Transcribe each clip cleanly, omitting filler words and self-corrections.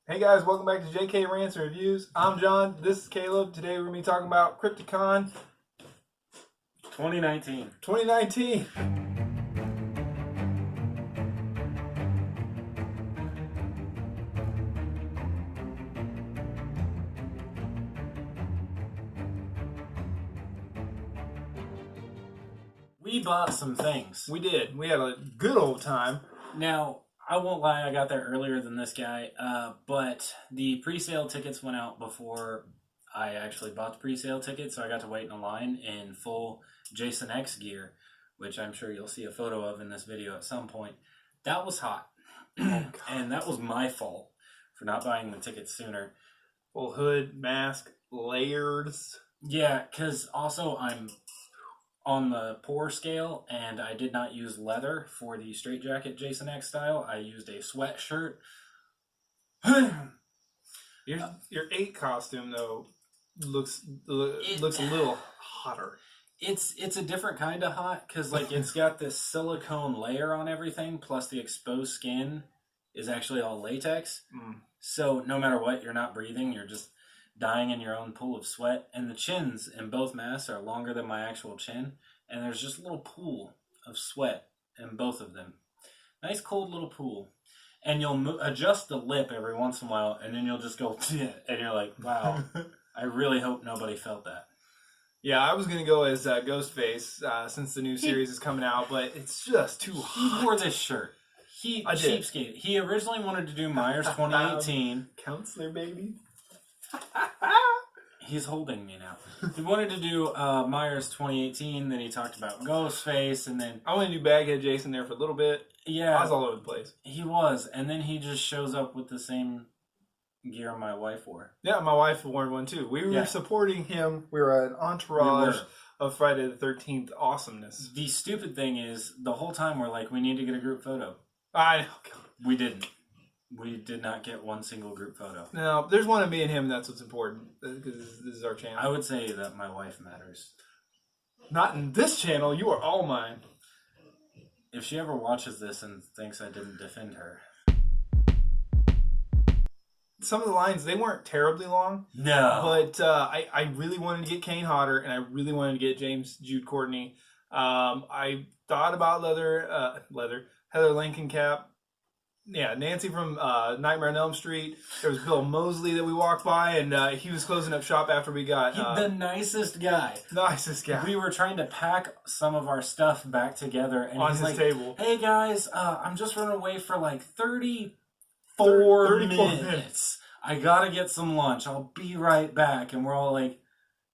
Hey guys, welcome back to JK Rants and Reviews. I'm John. This is Caleb. Today we're going to be talking about Crypticon 2019. 2019. We bought some things. We did. We had a good old time. Now, I won't lie, I got there earlier than this guy, but the pre-sale tickets went out before I actually bought the pre-sale ticket, so I got to wait in a line in full Jason X gear, which I'm sure you'll see a photo of in this video at some point. That was hot. And that was my fault for not buying the tickets sooner. Full hood, mask, layers. Yeah, because also I'm on the poor scale, and I did not use leather for the straitjacket Jason X style. I used a sweatshirt. Your 8 costume though looks a little hotter. It's a different kind of hot because like it's got this silicone layer on everything, plus the exposed skin is actually all latex. So no matter what, you're not breathing. You're just dying in your own pool of sweat. And the chins in both masks are longer than my actual chin, and there's just a little pool of sweat in both of them. Nice cold little pool. And you'll adjust the lip every once in a while, and then you'll just go and you're like, wow, I really hope nobody felt that. Yeah, I was going to go as Ghostface since the new series is coming out, but it's just too hot. He wore this shirt. Cheapskate. He originally wanted to do Myers 2018. Counselor, baby. He's holding me now. He wanted to do Myers 2018, then he talked about Ghostface, and then... I want to do Baghead Jason there for a little bit. Yeah. I was all over the place. He was, and then he just shows up with the same gear my wife wore. Yeah, my wife wore one too. We were supporting him. We were an entourage of Friday the 13th awesomeness. The stupid thing is, the whole time we're like, we need to get a group photo. I know. We didn't. We did not get one single group photo. No, there's one of me and him, and that's what's important, because this is our channel. I would say that my wife matters. Not in this channel. You are all mine. If she ever watches this and thinks I didn't defend her. Some of the lines, they weren't terribly long. No. But I really wanted to get Kane Hodder, and I really wanted to get Jude Courtney. I thought about Heather Langenkamp. Yeah, Nancy from Nightmare on Elm Street. There was Bill Moseley that we walked by, and he was closing up shop after we got... the nicest guy. Nicest guy. We were trying to pack some of our stuff back together, and on he's his like, table. Hey guys, I'm just running away for like 34 minutes. I gotta get some lunch. I'll be right back. And we're all like,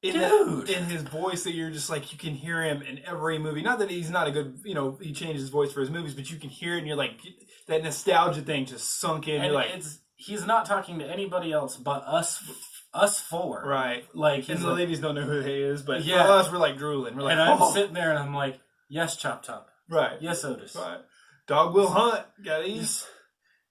dude. In his voice that you're just like, you can hear him in every movie. Not that he's not a good, he changes his voice for his movies, but you can hear it and you're like, that nostalgia thing just sunk in. And you're like, he's not talking to anybody else but us four. Right. Like, and the ladies don't know who he is, but yeah. for us, we're like drooling. We're like, and I'm sitting there and I'm like, yes, Chop Top. Right. Yes, Otis. Right. Dog will hunt. Got these.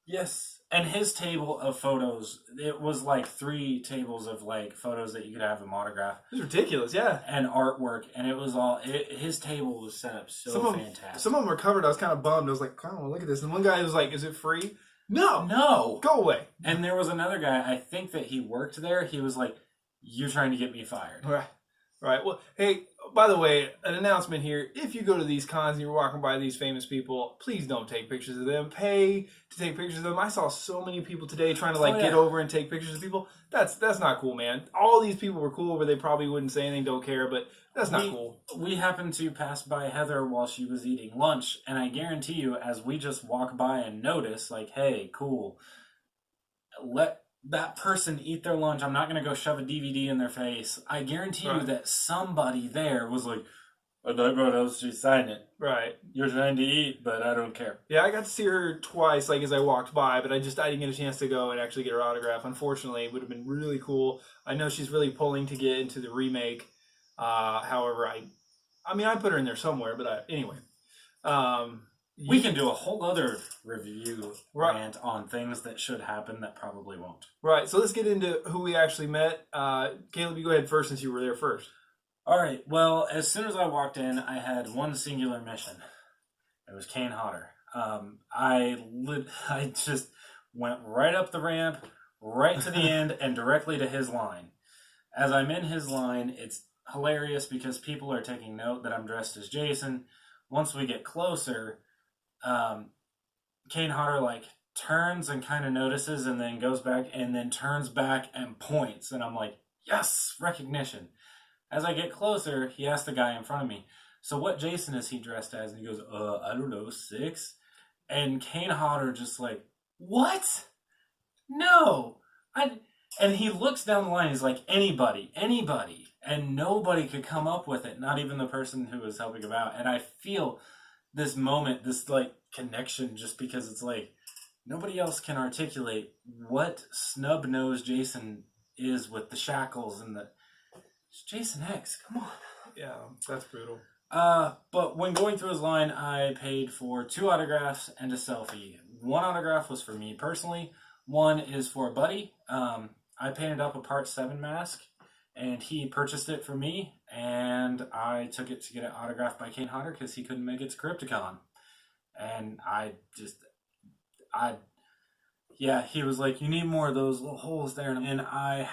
Yes. And his table of photos, it was like 3 tables of like photos that you could have him autograph. It was ridiculous, yeah. And artwork, and it was all, his table was set up so fantastic. Some of them were covered. I was kind of bummed. I was like, oh, look at this. And one guy was like, is it free? No. Go away. And there was another guy, I think that he worked there. He was like, you're trying to get me fired. Right. Well, hey, by the way, an announcement here. If you go to these cons and you're walking by these famous people, please don't take pictures of them. Pay to take pictures of them. I saw so many people today trying to get over and take pictures of people. That's not cool, man. All these people were cool, but they probably wouldn't say anything, don't care, but that's not cool. We happened to pass by Heather while she was eating lunch, and I guarantee you, as we just walk by and notice, like, hey, cool, let that person eat their lunch. I'm not going to go shove a DVD in their face. I guarantee you that somebody there was like, I don't know what else to sign it. Right. You're trying to eat, but I don't care. Yeah, I got to see her twice, as I walked by, but I didn't get a chance to go and actually get her autograph. Unfortunately, it would have been really cool. I know she's really pulling to get into the remake. However, I put her in there somewhere, but anyway. We can do a whole other review rant on things that should happen that probably won't. Right, so let's get into who we actually met. Caleb, you go ahead first since you were there first. All right, well, as soon as I walked in, I had one singular mission. It was Kane Hodder. I just went right up the ramp, right to the end and directly to his line. As I'm in his line, it's hilarious because people are taking note that I'm dressed as Jason. Once we get closer, Kane Hodder like turns and kind of notices and then goes back and then turns back and points. And I'm like, yes, recognition. As I get closer, he asks the guy in front of me, so what Jason is he dressed as? And he goes, I don't know, 6. And Kane Hodder just like, what? No. And he looks down the line, he's like, anybody. And nobody could come up with it, not even the person who was helping him out. And I feel this moment, this like connection, just because it's like, nobody else can articulate what snub-nosed Jason is with the shackles and it's Jason X, come on. Yeah, that's brutal. But when going through his line, I paid for 2 autographs and a selfie. 1 autograph was for me personally. 1 is for a buddy. I painted up a Part 7 mask, and he purchased it for me, and I took it to get it autographed by Kane Hodder because he couldn't make it to Crypticon. And he was like, you need more of those little holes there. And I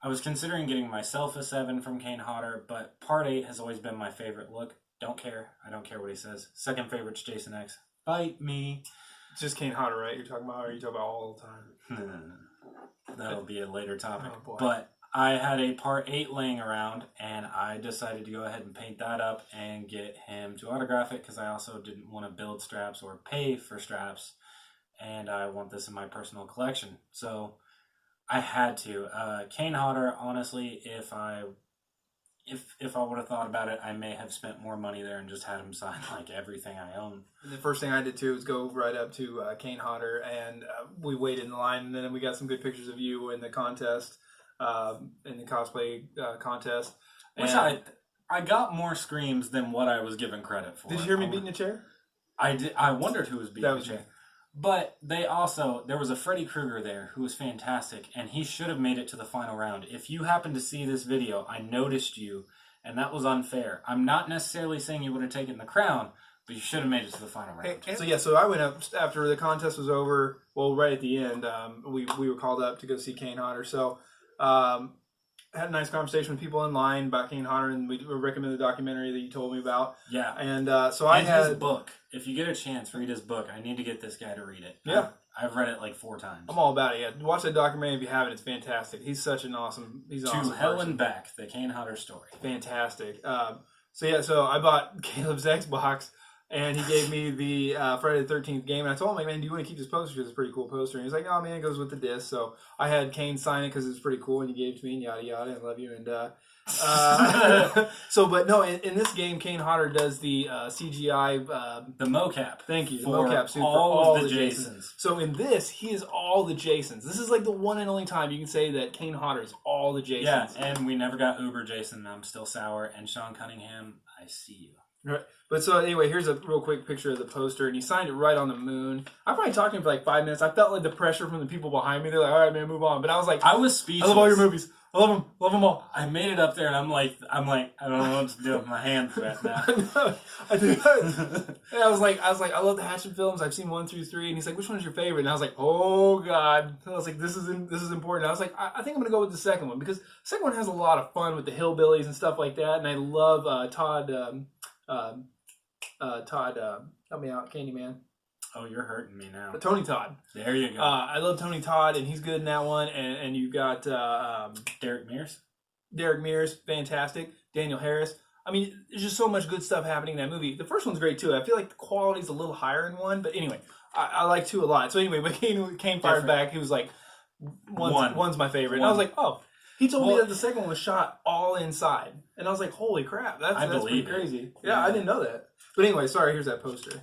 was considering getting myself a 7 from Kane Hodder, but Part 8 has always been my favorite look. Don't care. I don't care what he says. Second favorite's Jason X. Bite me. It's just Kane Hodder, right? You're talking about, or are you talking about all the time? That'll be a later topic. Oh, boy. But I had a Part 8 laying around, and I decided to go ahead and paint that up and get him to autograph it because I also didn't want to build straps or pay for straps, and I want this in my personal collection. So I had to. Kane Hodder, honestly, if I would have thought about it, I may have spent more money there and just had him sign like everything I own. And the first thing I did too was go right up to Kane Hodder, and we waited in the line, and then we got some good pictures of you in the contest, in the cosplay contest. Which I got more screams than what I was given credit for. Did you hear me beating a chair? I did. I wondered who was beating the chair. Me. But there was a Freddy Krueger there who was fantastic, and he should have made it to the final round. If you happen to see this video, I noticed you, and that was unfair. I'm not necessarily saying you would have taken the crown, but you should have made it to the final round. So I went up after the contest was over. Well, right at the end, we were called up to go see Kane Hodder. So had a nice conversation with people in line about Kane Hodder, and we recommended the documentary that you told me about. Yeah. And so I had his book. If you get a chance, read his book. I need to get this guy to read it. Yeah. I've read it like 4 times. I'm all about it. Yeah, watch that documentary if you haven't. It's fantastic. He's such an awesome. He's an awesome Hell person. and Back, the Kane Hodder story. Fantastic. So I bought Caleb's Xbox, and he gave me the Friday the 13th game, and I told him, like, man, do you want to keep this poster? Because it's a pretty cool poster. And he's like, oh man, it goes with the disc. So I had Kane sign it because it's pretty cool, and he gave it to me, and yada yada. I love you, and but no, in this game, Kane Hodder does the CGI, the mocap. Thank you, the for mocap suit all for all of the the Jasons. So in this, he is all the Jasons. This is like the one and only time you can say that Kane Hodder is all the Jasons. Yeah, and we never got Uber Jason. I'm still sour. And Sean Cunningham, I see you. Right. But so anyway, here's a real quick picture of the poster, and he signed it right on the moon. I probably talked to him for like 5 minutes. I felt like the pressure from the people behind me. They're like, all right, man, move on. But I was like, I was speechless. I love all your movies. I love them all. I made it up there, and I'm like, I don't know what to do with my hands right now. I do. And I was like, I love the Hatchet films. I've seen 1 through 3, and he's like, which one's your favorite? And I was like, oh god. And I was like, this is important. I was like, I think I'm gonna go with the second one because the second one has a lot of fun with the hillbillies and stuff like that. And I love Todd. Help me out, Candyman. Oh, you're hurting me now. Tony Todd. There you go. I love Tony Todd, and he's good in that one. And you got Derek Mears. Derek Mears, fantastic. Daniel Harris. I mean, there's just so much good stuff happening in that movie. The first one's great too. I feel like the quality's a little higher in 1, but anyway, I like 2 a lot. So anyway, when Kane fired back, he was like, one's my favorite. And I was like, oh. He told me that the second one was shot all inside. And I was like, holy crap, that's pretty crazy. Yeah, I didn't know that. But anyway, sorry, here's that poster.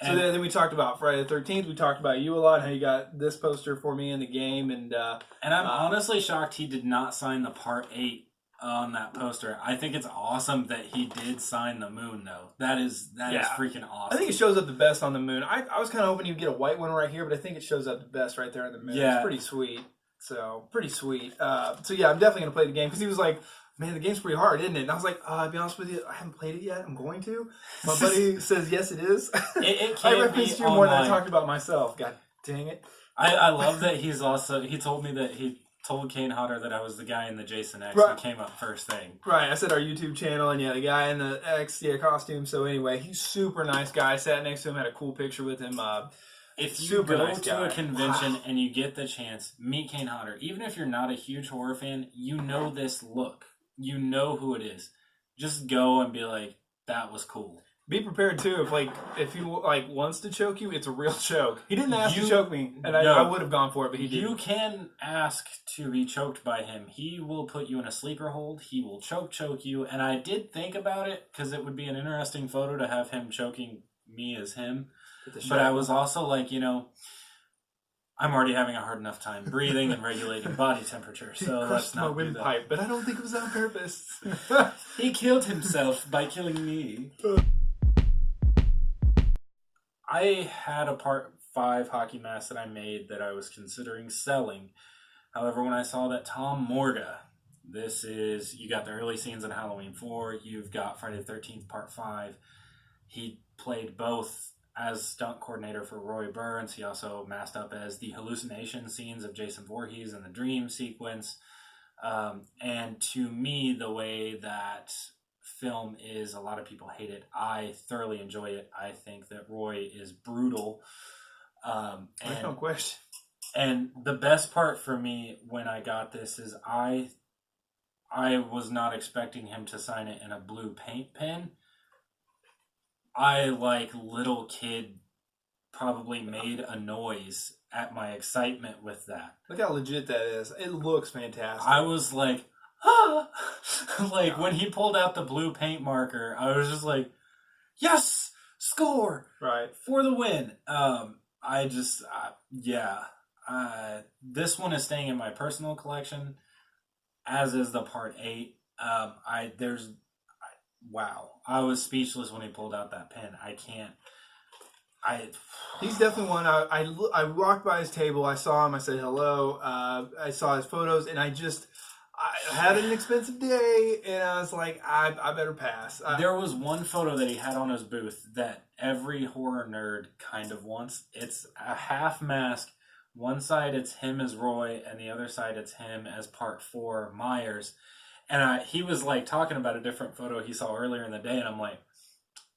So then we talked about Friday the 13th. We talked about you a lot, how you got this poster for me in the game. And I'm honestly shocked he did not sign the Part 8 on that poster. I think it's awesome that he did sign the moon, though. That is freaking awesome. I think it shows up the best on the moon. I was kind of hoping you'd get a white one right here, but I think it shows up the best right there on the moon. Yeah. It's pretty sweet. So, pretty sweet. So yeah, I'm definitely going to play the game because he was like, man, the game's pretty hard, isn't it? And I was like, I'll be honest with you, I haven't played it yet. I'm going to. My buddy says, yes, it is. It I can't referenced be you more than I online. talked about myself. God dang it. I love that he told me that he told Kane Hodder that I was the guy in the Jason X Right. who came up first thing. Right, I said our YouTube channel, and the guy in the X, costume. So anyway, he's super nice guy. I sat next to him, had a cool picture with him. If you go to a convention and you get the chance, meet Kane Hodder. Even if you're not a huge horror fan, you know this look. You know who it is. Just go and be like, that was cool. Be prepared too. If he wants to choke you, it's a real choke. He didn't ask to choke me, and I would have gone for it, but he didn't. You can ask to be choked by him. He will put you in a sleeper hold. He will choke you. And I did think about it because it would be an interesting photo to have him choking me as him. But I was also like, I'm already having a hard enough time breathing and regulating body temperature, so let's not do that. Windpipe, but I don't think it was on purpose. He killed himself by killing me. I had a Part 5 hockey mask that I made that I was considering selling. However, when I saw that Tom Morga, you got the early scenes in Halloween 4, you've got Friday the 13th Part 5. He played both as stunt coordinator for Roy Burns. He also masked up as the hallucination scenes of Jason Voorhees in the dream sequence. And to me, the way that film is, a lot of people hate it. I thoroughly enjoy it. I think that Roy is brutal. No question. And the best part for me when I got this is I was not expecting him to sign it in a blue paint pen. I, like little kid, probably made a noise at my excitement with that. Look how legit that is. It looks fantastic. I was like, ah! When he pulled out the blue paint marker, I was just like, yes! Score! Right. For the win. This one is staying in my personal collection, as is the Part 8. Wow. I was speechless when he pulled out that pen. He's definitely one. I walked by his table. I saw him. I said hello. I saw his photos, and I had an expensive day, and I was like, I better pass. There was one photo that he had on his booth that every horror nerd kind of wants. It's a half mask. One side it's him as Roy, and the other side it's him as Part 4 Myers. And he was talking about a different photo he saw earlier in the day, and I'm like,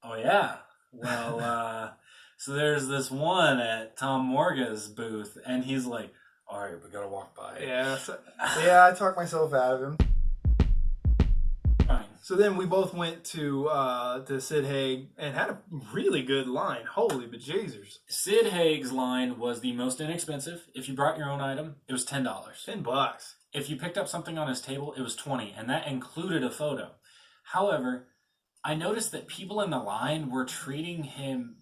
oh yeah, well, so there's this one at Tom Morga's booth, and he's like, all right, we gotta walk by. Yeah, I talked myself out of him. Fine. So then we both went to Sid Haig and had a really good line. Holy bejesus. Sid Haig's line was the most inexpensive. If you brought your own item, it was $10. $10. If you picked up something on his table, it was $20, and that included a photo. However, I noticed that people in the line were treating him.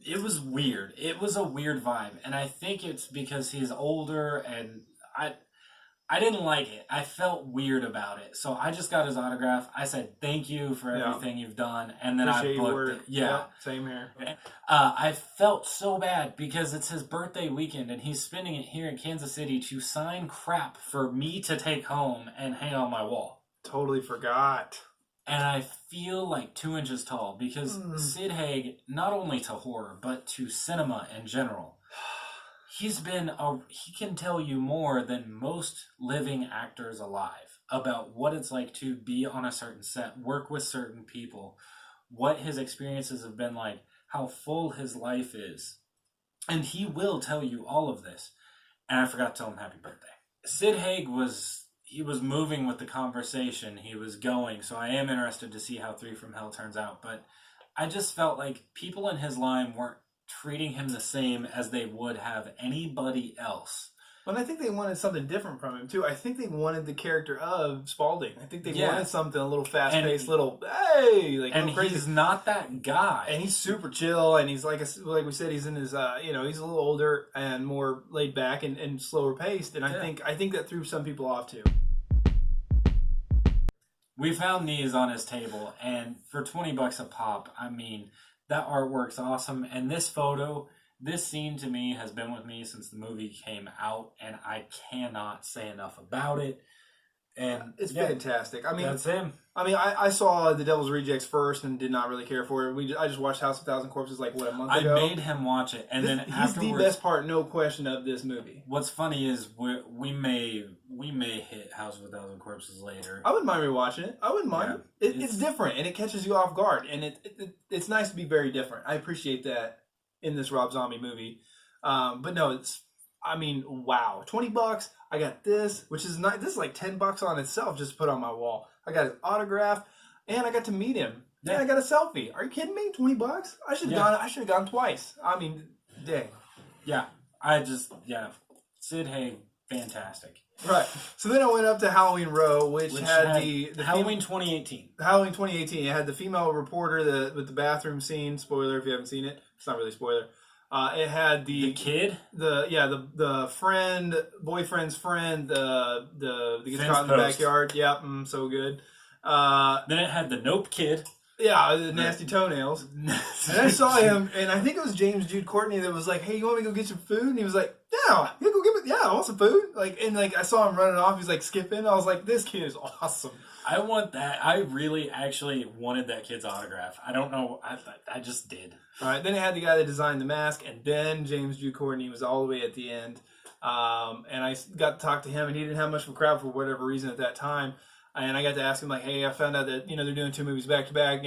It was weird. It was a weird vibe, and I think it's because he's older, and I didn't like it. I felt weird about it, so I just got his autograph. I said thank you for everything you've done, and then I booked it. Yeah, yep, same here. I felt so bad because it's his birthday weekend, and he's spending it here in Kansas City to sign crap for me to take home and hang on my wall. Totally forgot. And I feel like 2 inches tall because Sid Haig, not only to horror, but to cinema in general, he can tell you more than most living actors alive about what it's like to be on a certain set, work with certain people, what his experiences have been like, how full his life is. And he will tell you all of this. And I forgot to tell him happy birthday. Sid Haig was moving with the conversation. He was going. So I am interested to see how 3 from Hell turns out. But I just felt like people in his line weren't treating him the same as they would have anybody else. Well, and I think they wanted something different from him, too. I think they wanted the character of Spaulding. I think they wanted something a little fast-paced, and crazy. He's not that guy. And he's super chill, and he's like we said, he's in his, he's a little older and more laid back and slower paced, and I think that threw some people off, too. We found these on his table, and for $20 a pop, I mean, that artwork's awesome, and this scene to me has been with me since the movie came out, and I cannot say enough about it. And it's fantastic. I mean, that's him. I mean, I saw The Devil's Rejects first and did not really care for it. I just watched House of Thousand Corpses like a month ago. I made him watch it, and then he's the best part, no question, of this movie. What's funny is we may hit House of a Thousand Corpses later. I wouldn't mind rewatching it. I wouldn't mind it. It's different, and it catches you off guard, and it's nice to be very different. I appreciate that in this Rob Zombie movie. But no, I mean, wow, $20. I got this, which is not. This is like $10 on itself just to put on my wall. I got his autograph, and I got to meet him. Yeah. And I got a selfie. Are you kidding me? $20? I should have gone. I should have gone twice. I mean, dang. Yeah, Sid Haig, fantastic. Right. So then I went up to Halloween Row, which had the Halloween 2018. Halloween 2018. It had the female reporter with the bathroom scene. Spoiler if you haven't seen it. It's not really a spoiler. It had the kid, the friend, boyfriend's friend, the gets caught in the backyard. Yeah, so good. Then it had the Nope kid. Yeah, the nasty toenails. And I saw him, and I think it was Jude Courtney that was like, "Hey, you want me to go get some food?" And he was like, "Yeah, you go get me. Yeah, I want some food." I saw him running off. He's like skipping. I was like, "This kid is awesome." I want that. I really actually wanted that kid's autograph. I don't know. I just did. All right. Then it had the guy that designed the mask, and then Jude Courtney was all the way at the end. And I got to talk to him, and he didn't have much of a crowd for whatever reason at that time. And I got to ask him, like, "Hey, I found out that they're doing 2 movies back to back.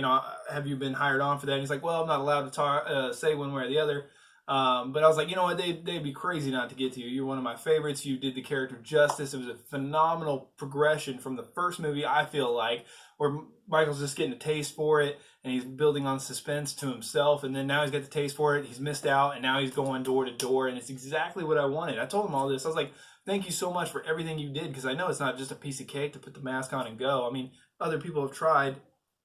Have you been hired on for that?" And he's like, "Well, I'm not allowed to say one way or the other." But I was like, you know what? They'd be crazy not to get to you. You're one of my favorites. You did the character justice. It was a phenomenal progression from the first movie, I feel like, where Michael's just getting a taste for it, and he's building on suspense to himself, and then now he's got the taste for it. He's missed out, and now he's going door to door, and it's exactly what I wanted. I told him all this. I was like, thank you so much for everything you did, because I know it's not just a piece of cake to put the mask on and go. I mean, other people have tried,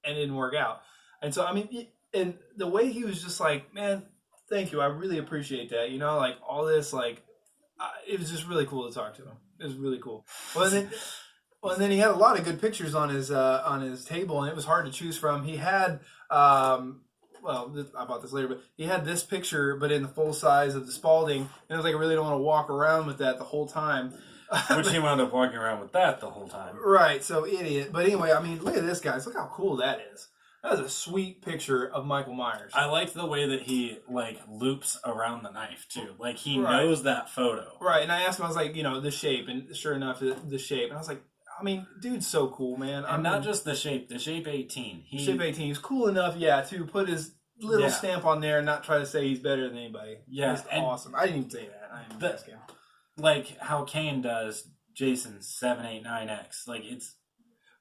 and it didn't work out. And so, I mean, and the way he was just like, man, thank you. I really appreciate that. Like all this, it was just really cool to talk to him. It was really cool. Well, and then he had a lot of good pictures on his table, and it was hard to choose from. He had, I bought this later, but he had this picture, but in the full size of the Spalding, and it was like, I really don't want to walk around with that the whole time. Which he wound up walking around with that the whole time. Right, so idiot. But anyway, I mean, look at this, guys. Look how cool that is. That is a sweet picture of Michael Myers. I like the way that he, loops around the knife, too. Like, he knows that photo. Right, and I asked him, I was like, the shape, and sure enough, the shape. And I was like, I mean, dude's so cool, man. And not just the shape 18. Shape 18. He's cool enough, to put his little stamp on there and not try to say he's better than anybody. Yeah. He's awesome. I didn't even say that. I didn't ask him. Like how Kane does Jason's 789X. It's...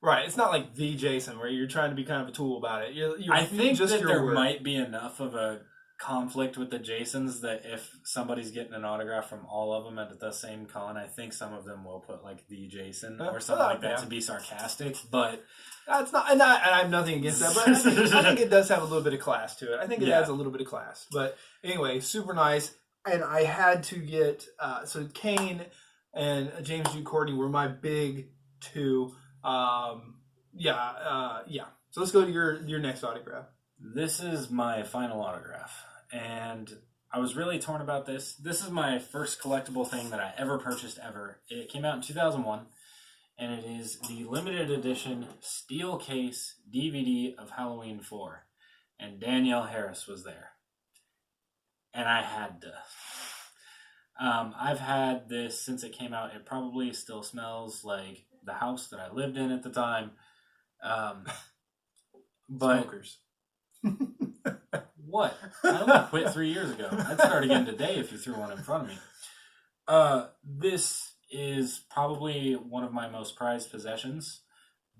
Right, it's not like the Jason where you're trying to be kind of a tool about it. I think that there might be enough of a conflict with the Jasons that if somebody's getting an autograph from all of them at the same con, I think some of them will put the Jason or something like that to be sarcastic. But that's not, and I have nothing against that. But I think it does have a little bit of class to it. I think it adds a little bit of class. But anyway, super nice. And I had to get so Kane and Jude Courtney were my big two. So let's go to your next autograph. This is my final autograph, and I was really torn about this. This is my first collectible thing that I ever purchased ever. It came out in 2001, and it is the limited edition steel case DVD of Halloween 4, and Danielle Harris was there, and I had to. I've had this since it came out. It probably still smells like the house that I lived in at the time. But smokers. What? I only quit 3 years ago. I'd start again today if you threw one in front of me. This is probably one of my most prized possessions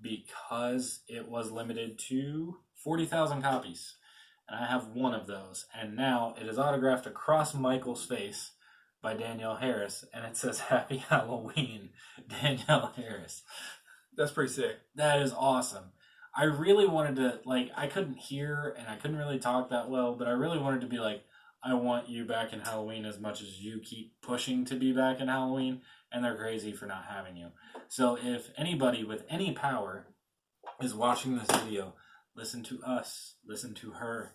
because it was limited to 40,000 copies. And I have one of those. And now it is autographed across Michael's face by Danielle Harris, and it says Happy Halloween, Danielle Harris. That's pretty sick. That is awesome. I really wanted to, I couldn't hear and I couldn't really talk that well, but I really wanted to be I want you back in Halloween as much as you keep pushing to be back in Halloween, and they're crazy for not having you. So if anybody with any power is watching this video, listen to us, listen to her.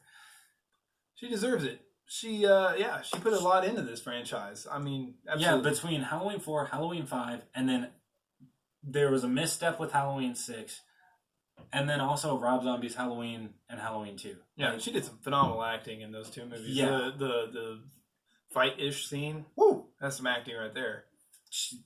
She deserves it. She put a lot into this franchise. I mean, absolutely. Yeah, between Halloween 4, Halloween 5, and then there was a misstep with Halloween 6, and then also Rob Zombie's Halloween and Halloween 2. Yeah, she did some phenomenal acting in those 2 movies. Yeah. The fight-ish scene, woo, that's some acting right there.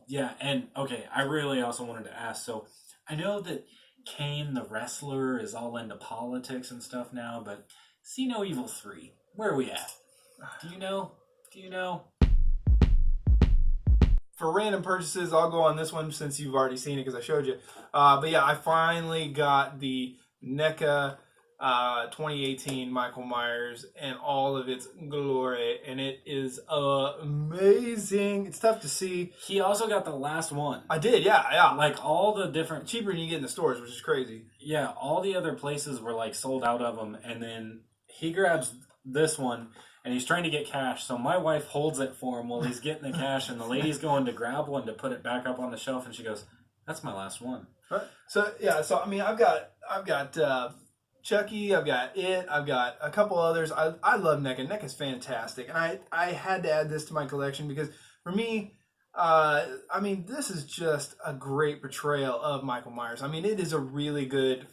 Yeah, and okay, I really also wanted to ask, so I know that Kane the wrestler is all into politics and stuff now, but See No Evil 3, where are we at? Do you know? For random purchases, I'll go on this one since you've already seen it because I showed you. But yeah, I finally got the NECA 2018 Michael Myers and all of its glory, and it is amazing. It's tough to see. He also got the last one. I did, yeah. Like all the different... Cheaper than you get in the stores, which is crazy. Yeah, all the other places were like sold out of them, and then he grabs this one, and he's trying to get cash, so my wife holds it for him while he's getting the cash, and the lady's going to grab one to put it back up on the shelf, and she goes, "That's my last one." Right. So yeah, I mean, I've got Chucky, I've got It, I've got a couple others. I love NECA. NECA's fantastic, and I had to add this to my collection because for me, I mean, this is just a great portrayal of Michael Myers. I mean, it is a really good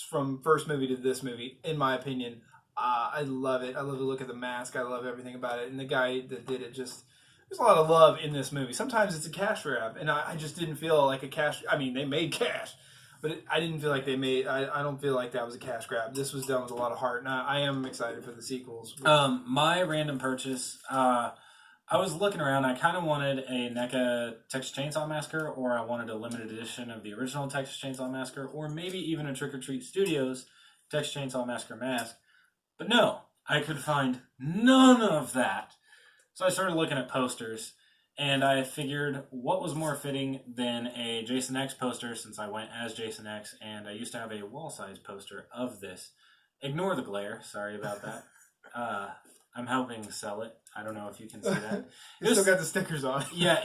from first movie to this movie, in my opinion. I love it. I love to look at the mask. I love everything about it. And the guy that did it just... There's a lot of love in this movie. Sometimes it's a cash grab. And I just didn't feel like a cash... I mean, they made cash. But I didn't feel like they made... I don't feel like that was a cash grab. This was done with a lot of heart. And I am excited for the sequels. My random purchase... I was looking around. I kind of wanted a NECA Texas Chainsaw Massacre, or I wanted a limited edition of the original Texas Chainsaw Massacre, or maybe even a Trick or Treat Studios Texas Chainsaw Massacre mask. But no, I could find none of that. So I started looking at posters, and I figured what was more fitting than a Jason X poster, since I went as Jason X, and I used to have a wall-size poster of this. Ignore the glare. Sorry about that. I'm helping sell it. I don't know if you can see that. You still got the stickers on. Yeah,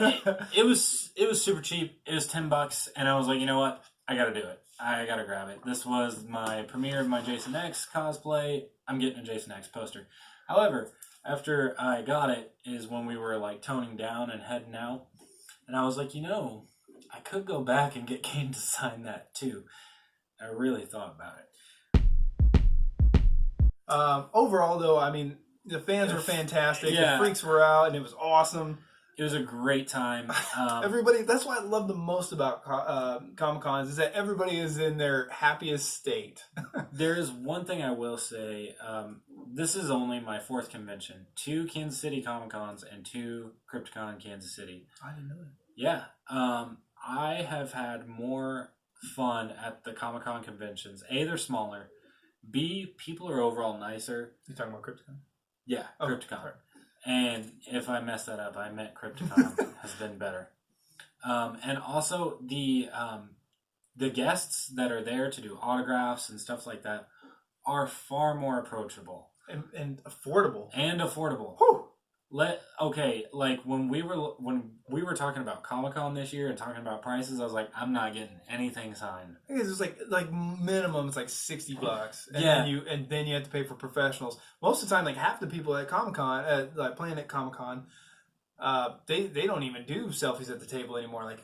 it was super cheap. It was $10, and I was like, you know what? I gotta do it. I gotta grab it. This was my premiere of my Jason X cosplay. I'm getting a Jason X poster. However, after I got it is when we were like toning down and heading out, and I was like, you know, I could go back and get Kane to sign that too. I really thought about it. Overall, though, I mean, the fans were fantastic. Yeah. The freaks were out, and it was awesome. It was a great time. Everybody, that's what I love the most about Comic-Cons, is that everybody is in their happiest state. There is one thing I will say. This is only my 4th convention. 2 Kansas City Comic-Cons and 2 Crypticon in Kansas City. I didn't know that. Yeah. I have had more fun at the Comic-Con conventions. A, they're smaller. B, people are overall nicer. You talking about Crypticon? Yeah, Crypticon. Sorry. And if I messed that up, I meant Crypticon has been better. And also the guests that are there to do autographs and stuff like that are far more approachable and affordable. Whew. Like when we were talking about Comic-Con this year and talking about prices, I was like, I'm not getting anything signed. I think it's just like minimum, it's like $60, and yeah. then you have to pay for professionals. Most of the time, like half the people at Comic-Con, like playing at Comic-Con, they don't even do selfies at the table anymore. Like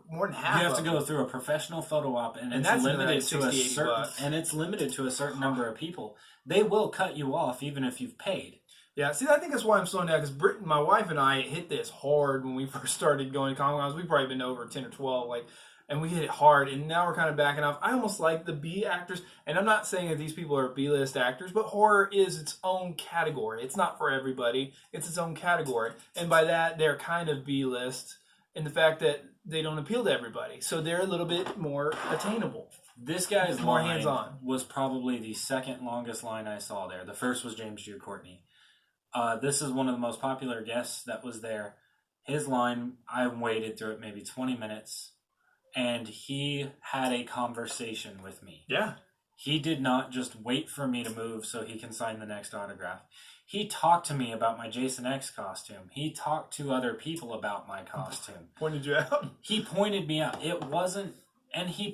more than half. You have to go through a professional photo op, and it's limited to a certain number of people. They will cut you off even if you've paid. Yeah, see, I think that's why I'm slowing down, because Britt, my wife, and I hit this hard when we first started going to Comic-Cons. We've probably been over 10 or 12, and we hit it hard, and now we're kind of backing off. I almost like the B actors, and I'm not saying that these people are B-list actors, but horror is its own category. It's not for everybody. It's its own category, and by that, they're kind of B-list in the fact that they don't appeal to everybody, so they're a little bit more attainable. This guy's more line hands-on was probably the second longest line I saw there. The first was Jude Courtney. This is one of the most popular guests that was there. His line, I waited through it maybe 20 minutes, and he had a conversation with me. Yeah. He did not just wait for me to move so he can sign the next autograph. He talked to me about my Jason X costume. He talked to other people about my costume. Pointed you out? He pointed me out. It wasn't... And he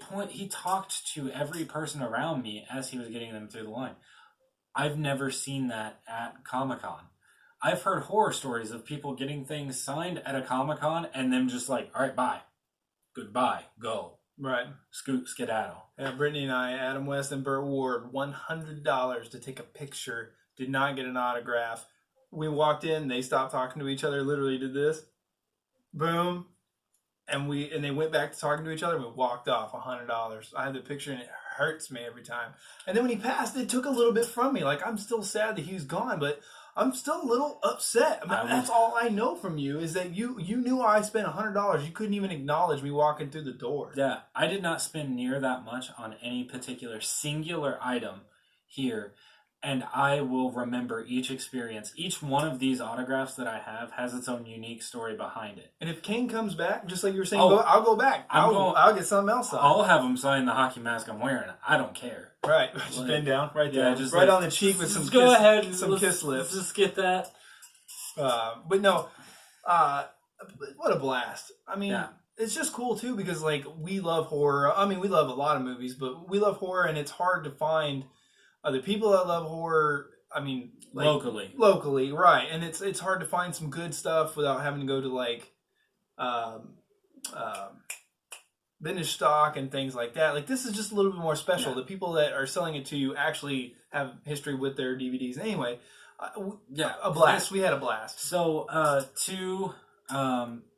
talked to every person around me as he was getting them through the line. I've never seen that at Comic-Con. I've heard horror stories of people getting things signed at a Comic-Con and them just like, all right, bye. goodbye, go. Right. Skedaddle. Yeah, Brittany and I, Adam West and Burt Ward, $100 to take a picture. Did not get an autograph. We walked in, they stopped talking to each other, literally did this. Boom. And they went back to talking to each other and we walked off. $100. I had the picture and it hurts me every time. And then when he passed, it took a little bit from me. Like, I'm still sad that he's gone, but I'm still a little upset. I mean, that's all I know from you is that you knew I spent $100. You couldn't even acknowledge me walking through the door. Yeah, I did not spend near that much on any particular singular item here. And I will remember each experience. Each one of these autographs that I have has its own unique story behind it. And if Kane comes back, just like you were saying, I'll go back. I'll get something else on. I'll have him sign the hockky mask I'm wearing. I don't care. Right. Just bend down right there. Yeah, just right on the cheek with some go ahead. Some kiss lips. Let's just get that. But no, what a blast. I mean, it's just cool too because like we love horror. I mean, we love a lot of movies, but we love horror and it's hard to find other people that love horror. I mean, like, locally, right? And it's hard to find some good stuff without having to go to like vintage stock and things like that. Like this is just a little bit more special. Yeah. The people that are selling it to you actually have history with their DVDs. Anyway, a blast. We had a blast. So to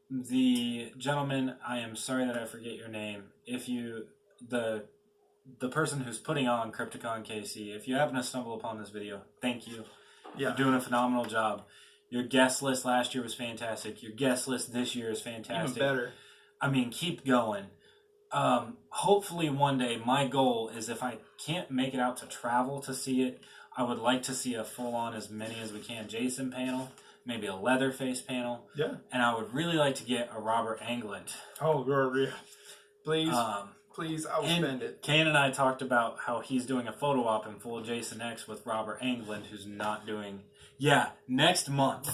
the gentleman, I am sorry that I forget your name. If you the person who's putting on Crypticon KC, if you happen to stumble upon this video, thank you. Yeah. You're doing a phenomenal job. Your guest list last year was fantastic. Your guest list this year is fantastic. Even better. I mean, keep going. Hopefully one day, my goal is if I can't make it out to travel to see it, I would like to see a full-on as many as we can Jason panel, maybe a Leatherface panel. Yeah. And I would really like to get a Robert Englund. Oh, yeah. Please. Please, I will spend it. Kane and I talked about how he's doing a photo op in full Jason X with Robert Englund, who's not doing... Yeah, next month.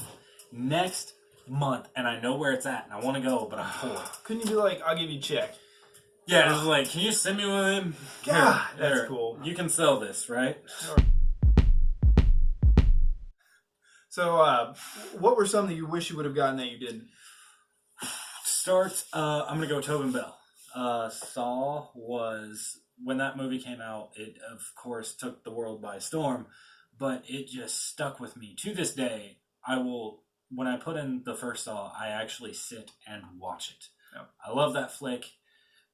Next month. And I know where it's at, and I want to go, but I'm poor. Couldn't you be like, I'll give you a check? Yeah, it was like, can you send me with him? God, that's cool. You can sell this, right? So, what were some that you wish you would have gotten that you didn't? I'm going to go Tobin Bell. Saw was, when that movie came out, it of course took the world by storm, but it just stuck with me. To this day, when I put in the first Saw, I actually sit and watch it. Yep. I love that flick.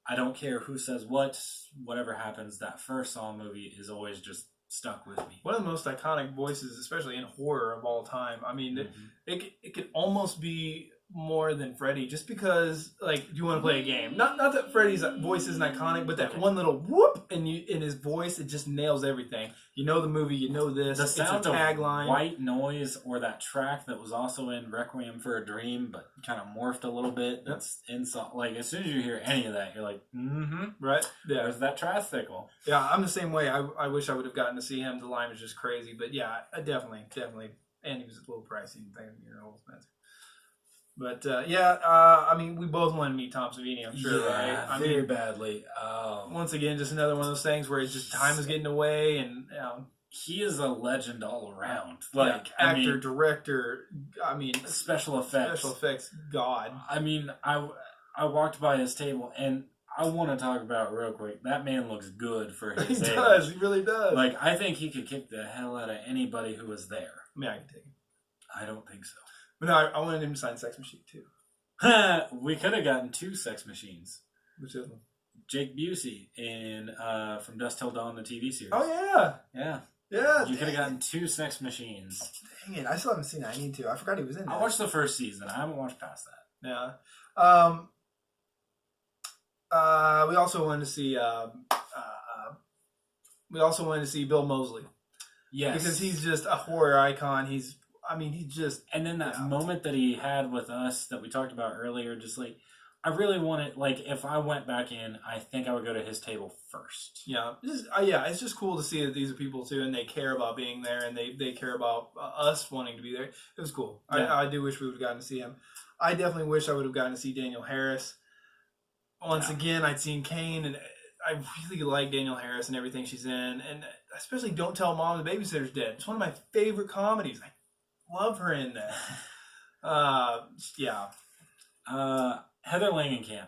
I don't care who says whatever happens, that first Saw movie is always just stuck with me. One of the most iconic voices, especially in horror of all time. I mean, it could almost be more than Freddy, just because, like, do you want to play a game? Not that Freddy's voice isn't iconic, but that one little whoop in his voice, it just nails everything. You know the movie, you know this. The sound of white noise, or that track that was also in Requiem for a Dream, but kind of morphed a little bit. That's insult. Like, as soon as you hear any of that, you're like, right? Yeah. There's that tricycle. Yeah, I'm the same way. I wish I would have gotten to see him. The line was just crazy, but yeah, definitely. And he was a little pricey, expensive. But, I mean, we both want to meet Tom Savini, I'm sure, right? I very mean, badly. Once again, just another one of those things where it's just time is getting away, and, he is a legend all around. Like, actor, director, special effects. Special effects, God. I mean, I walked by his table, and I want to talk about real quick. That man looks good for his age. He does. He really does. Like, I think he could kick the hell out of anybody who was there. I mean, I can take him. I don't think so. But no, I wanted him to sign Sex Machine, too. We could have gotten 2 Sex Machines. Which is one? Jake Busey in From Dusk Till Dawn, the TV series. Oh, yeah. Yeah. Yeah. You could have gotten 2 Sex Machines. Dang it. I still haven't seen that. I need to. I forgot he was in that. I watched the first season. I haven't watched past that. Yeah. We also wanted to see Bill Moseley. Yes. Because he's just a horror icon. And then that moment that he had with us that we talked about earlier, just like, I really wanted, like, if I went back in, I think I would go to his table first. Yeah. It's just cool to see that these are people, too, and they care about being there, and they care about us wanting to be there. It was cool. Yeah. I do wish we would have gotten to see him. I definitely wish I would have gotten to see Danielle Harris. Once again, I'd seen Kane, and I really like Danielle Harris and everything she's in, and especially Don't Tell Mom the Babysitter's Dead. It's one of my favorite comedies. I love her in that. Heather Langenkamp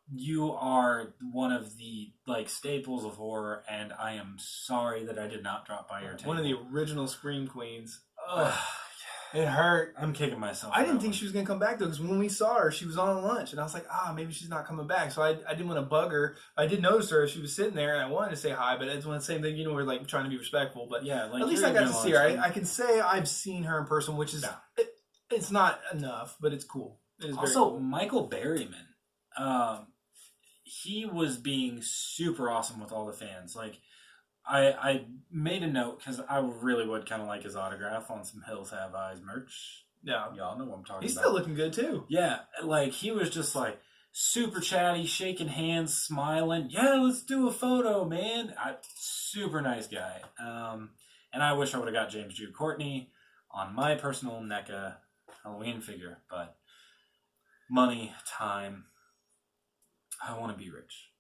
You are one of the staples of horror, and I am sorry that I did not drop by your table. One of the original Scream Queens. Ugh. It hurt. I'm kicking myself. I didn't think she was going to come back, though, because when we saw her, she was on lunch. And I was like, maybe she's not coming back. So I didn't want to bug her. I did notice her. She was sitting there, and I wanted to say hi, but it's one of the same thing. We're trying to be respectful. But yeah, at least I got to see her. I can say I've seen her in person, which is, it's not enough, but it's cool. It is also, very cool. Michael Berryman, he was being super awesome with all the fans. I made a note because I really would kind of like his autograph on some Hills Have Eyes merch. Yeah. Y'all know what I'm talking about. He's still looking good, too. Yeah. He was just super chatty, shaking hands, smiling. Yeah, let's do a photo, man. Super nice guy. And I wish I would have got James Jude Courtney on my personal NECA Halloween figure. But money, time. I want to be rich.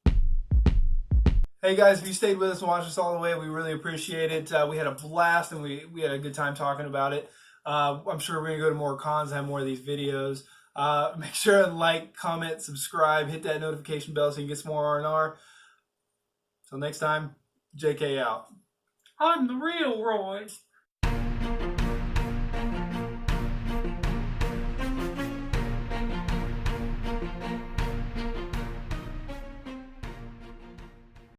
Hey guys, if you stayed with us and watched us all the way, we really appreciate it. We had a blast and we had a good time talking about it. I'm sure we're going to go to more cons and have more of these videos. Make sure to like, comment, subscribe, hit that notification bell so you can get some more R&R. Till next time, JK out. I'm the real Roy.